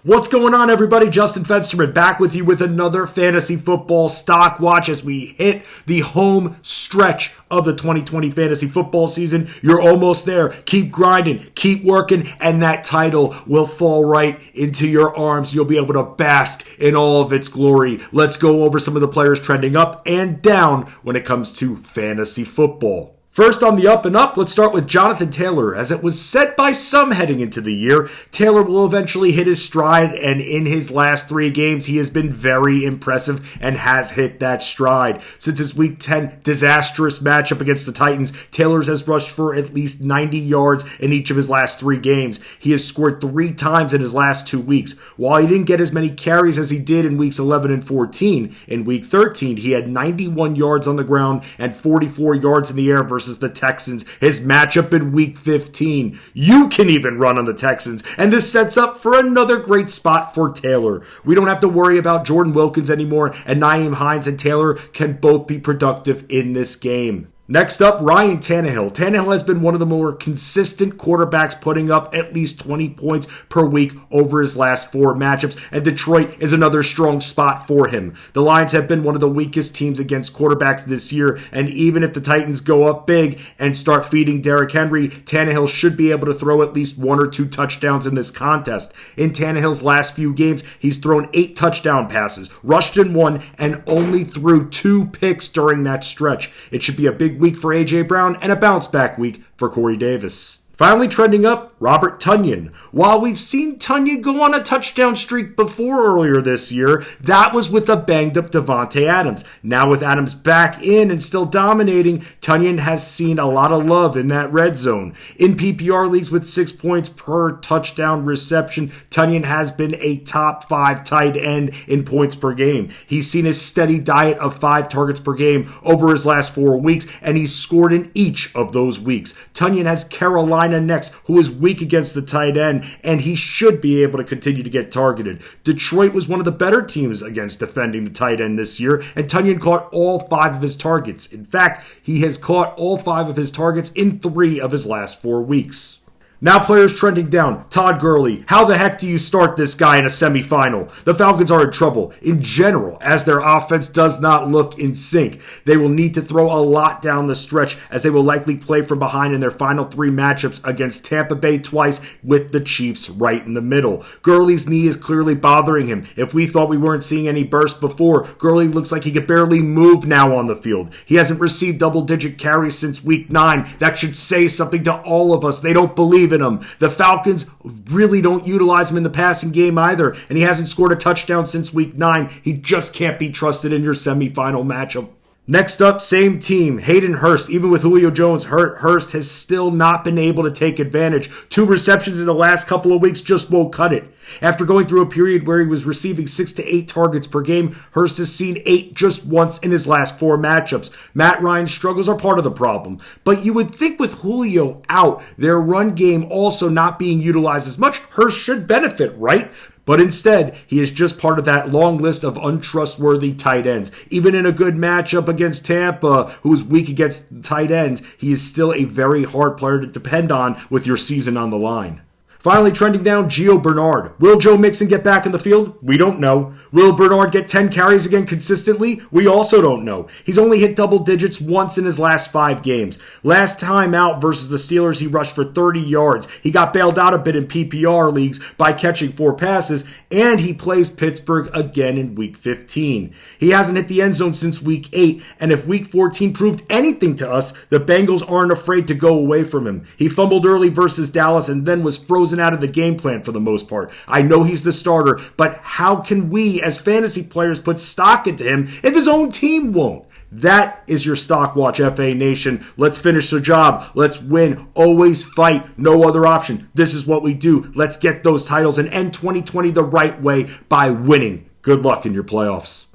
What's going on, everybody? Justin Fensterman back with you with another fantasy football stock watch as we hit the home stretch of the 2020 fantasy football season. You're almost there. Keep grinding, keep working, and that title will fall right into your arms. You'll be able to bask in all of its glory. Let's go over some of the players trending up and down when it comes to fantasy football. First on the up and up, let's start with Jonathan Taylor. As it was said by some heading into the year, Taylor will eventually hit his stride, and in his last 3 games, he has been very impressive and has hit that stride. Since his Week 10 disastrous matchup against the Titans, Taylor has rushed for at least 90 yards in each of his last 3 games. He has scored 3 times in his last 2 weeks. While he didn't get as many carries as he did in Weeks 11 and 14, in Week 13, he had 91 yards on the ground and 44 yards in the air versus the Texans. His matchup in Week 15. You can even run on the Texans, and this sets up for another great spot for Taylor. We don't have to worry about Jordan Wilkins anymore, and Nyheim Hines and Taylor can both be productive in this game. Next up, Ryan Tannehill. Tannehill has been one of the more consistent quarterbacks, putting up at least 20 points per week over his last 4 matchups, and Detroit is another strong spot for him. The Lions have been one of the weakest teams against quarterbacks this year, and even if the Titans go up big and start feeding Derrick Henry, Tannehill should be able to throw at least 1 or 2 touchdowns in this contest. In Tannehill's last few games, he's thrown 8 touchdown passes, rushed in 1, and only threw 2 picks during that stretch. It should be a big week for A.J. Brown and a bounce-back week for Corey Davis. Finally trending up, Robert Tonyan. While we've seen Tonyan go on a touchdown streak before earlier this year, that was with a banged-up Davante Adams. Now with Adams back in and still dominating, Tonyan has seen a lot of love in that red zone. In PPR leagues with 6 points per touchdown reception, Tonyan has been a top 5 tight end in points per game. He's seen a steady diet of 5 targets per game over his last 4 weeks, and he's scored in each of those weeks. Tonyan has Carolina next, who is weak against the tight end, and he should be able to continue to get targeted. Detroit was one of the better teams against defending the tight end this year, and Tonyan caught all 5 of his targets. In fact, he has caught all 5 of his targets in 3 of his last 4 weeks. Now players trending down. Todd Gurley. How the heck do you start this guy in a semifinal? The Falcons are in trouble in general, as their offense does not look in sync. They will need to throw a lot down the stretch, as they will likely play from behind in their final 3 matchups against Tampa Bay twice, with the Chiefs right in the middle. Gurley's knee is clearly bothering him. If we thought we weren't seeing any burst before, Gurley looks like he could barely move now on the field. He hasn't received double-digit carries since Week 9. That should say something to all of us. They don't believe in him. The Falcons really don't utilize him in the passing game either, and he hasn't scored a touchdown since Week 9. He just can't be trusted in your semifinal matchup. Next up, same team, Hayden Hurst. Even with Julio Jones hurt, Hurst has still not been able to take advantage. 2 receptions in the last couple of weeks just won't cut it. After going through a period where he was receiving 6 to 8 targets per game, Hurst has seen 8 just once in his last 4 matchups. Matt Ryan's struggles are part of the problem, but you would think with Julio out, their run game also not being utilized as much, Hurst should benefit, right? But instead, he is just part of that long list of untrustworthy tight ends. Even in a good matchup against Tampa, who is weak against tight ends, he is still a very hard player to depend on with your season on the line. Finally trending down, Glo Bernard. Will Joe Mixon get back in the field? We don't know. Will Bernard get 10 carries again consistently? We also don't know. He's only hit double digits once in his last 5 games. Last time out versus the Steelers, he rushed for 30 yards. He got bailed out a bit in PPR leagues by catching 4 passes, and he plays Pittsburgh again in Week 15. He hasn't hit the end zone since Week 8, and if Week 14 proved anything to us, the Bengals aren't afraid to go away from him. He fumbled early versus Dallas and then was frozen out of the game plan for the most part. I know he's the starter, but how can we as fantasy players put stock into him if his own team won't? That is your Stock Watch, FA Nation. Let's finish the job. Let's win. Always fight. No other option. This is what we do. Let's get those titles and end 2020 the right way by winning. Good luck in your playoffs.